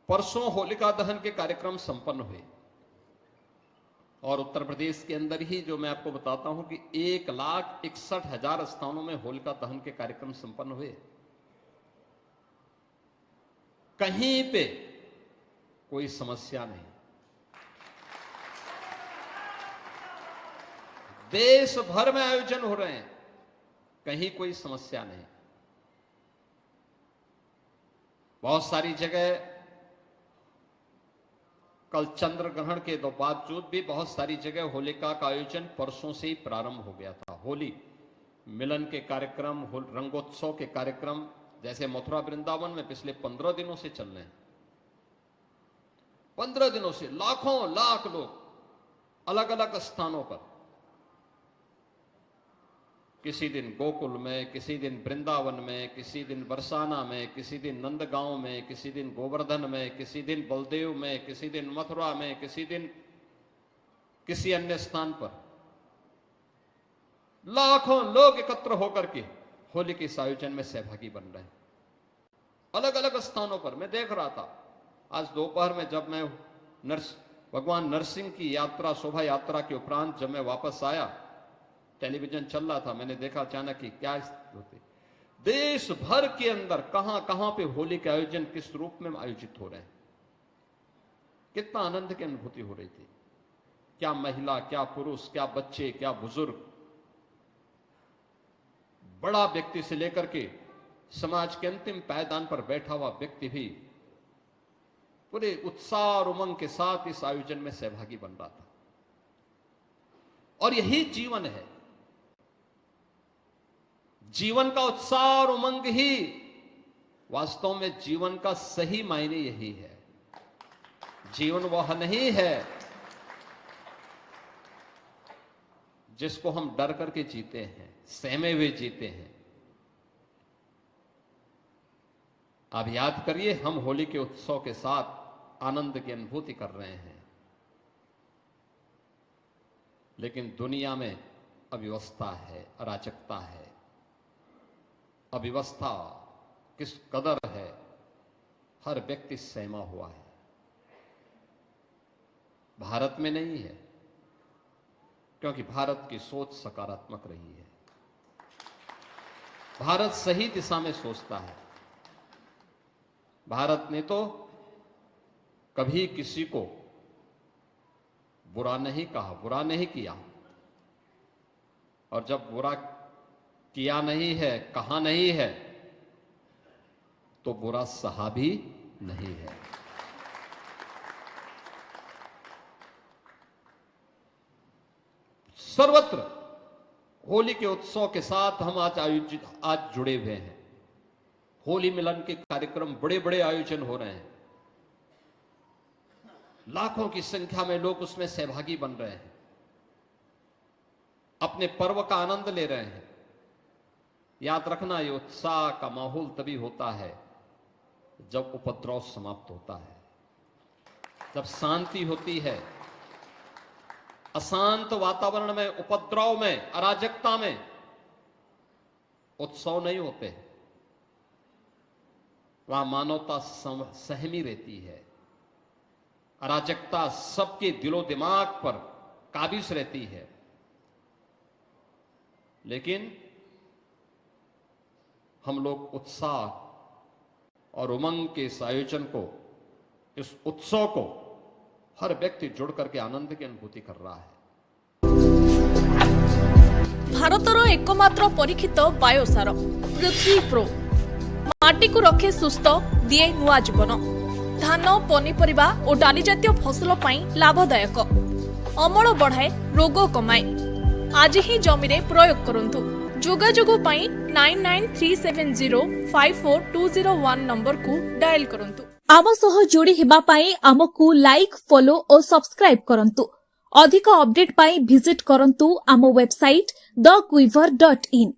परसों होलिका दहन के कार्यक्रम संपन्न हुए और उत्तर प्रदेश के अंदर ही जो मैं आपको बताता हूं कि 1,61,000 स्थानों में होलिका दहन के कार्यक्रम संपन्न हुए। कहीं पे कोई समस्या नहीं। देश भर में आयोजन हो रहे हैं, कहीं कोई समस्या नहीं। बहुत सारी जगह कल चंद्र ग्रहण के बावजूद भी बहुत सारी जगह होलिका का आयोजन परसों से ही प्रारंभ हो गया था। होली मिलन के कार्यक्रम, रंगोत्सव के कार्यक्रम जैसे मथुरा वृंदावन में पिछले 15 दिनों से चल रहे हैं। 15 दिनों से लाखों लाख लोग अलग अलग स्थानों पर, किसी दिन गोकुल में, किसी दिन वृंदावन में, किसी दिन बरसाना में, किसी दिन नंदगांव में, किसी दिन गोवर्धन में, किसी दिन बलदेव में, किसी दिन मथुरा में, किसी दिन किसी अन्य स्थान पर लाखों लोग एकत्र होकर के होली के इस आयोजन में सहभागी बन रहे हैं। अलग अलग स्थानों पर मैं देख रहा था। आज दोपहर में जब मैं भगवान नरसिंह की यात्रा, शोभा यात्रा के उपरांत जब मैं वापस आया, टेलीविजन चल रहा था, मैंने देखा अचानक कि क्या स्थिति होती। देश भर के अंदर कहां कहां पे होली के आयोजन किस रूप में आयोजित हो रहे हैं। कितना आनंद की अनुभूति हो रही थी। क्या महिला, क्या पुरुष, क्या बच्चे, क्या बुजुर्ग, बड़ा व्यक्ति से लेकर के समाज के अंतिम पायदान पर बैठा हुआ व्यक्ति भी पूरे उत्साह और उमंग के साथ इस आयोजन में सहभागी बन रहा था। और यही जीवन है। जीवन का उत्साह और उमंग ही वास्तव में जीवन का सही मायने यही है। जीवन वह नहीं है जिसको हम डर करके जीते हैं, सहमे हुए जीते हैं। आप याद करिए, हम होली के उत्सव के साथ आनंद की अनुभूति कर रहे हैं, लेकिन दुनिया में अव्यवस्था है, अराजकता है। अव्यवस्था किस कदर है, हर व्यक्ति सहमा हुआ है। भारत में नहीं है, क्योंकि भारत की सोच सकारात्मक रही है। भारत सही दिशा में सोचता है। भारत ने तो कभी किसी को बुरा नहीं कहा, बुरा नहीं किया, और जब बुरा किया नहीं है, कहा नहीं है, तो बुरा सहा भी नहीं है। सर्वत्र होली के उत्सव के साथ हम आज जुड़े हुए हैं। होली मिलन के कार्यक्रम, बड़े बड़े आयोजन हो रहे हैं। लाखों की संख्या में लोग उसमें सहभागी बन रहे हैं, अपने पर्व का आनंद ले रहे हैं। याद रखना, ये उत्साह का माहौल तभी होता है जब उपद्रव समाप्त होता है, जब शांति होती है। अशांत वातावरण में, उपद्रव में, अराजकता में उत्सव नहीं होते। वहां मानवता सहमी रहती है। अराजकता सबके दिलो दिमाग पर काबिज रहती है। लेकिन हम लोग उत्साह और उमंग के इस आयोजन को, इस उत्सव को हर व्यक्ति जुड़ करके आनंद की अनुभूति कर रहा है। भारतर एकमात्र परीक्षित बायोसार पृथ्वी प्रो माटी को रखे सुस्थ, दिए नुआ जीवन। धान, पनीपरिबा और डाली जातीय फसल पाई लाभदायक, अमल बढ़ाए, रोग कमाए। आज ही जमी रे प्रयोग करंतु। जोगाजोग पाई 9937054201 नंबर को डायल करंतु। आम सह जोड़ी हेबा पाई आमकु लाइक, फॉलो और सब्सक्राइब करंतु। अधिक अपडेट पाई विजिट करंतु आम वेबसाइट thequiver.in।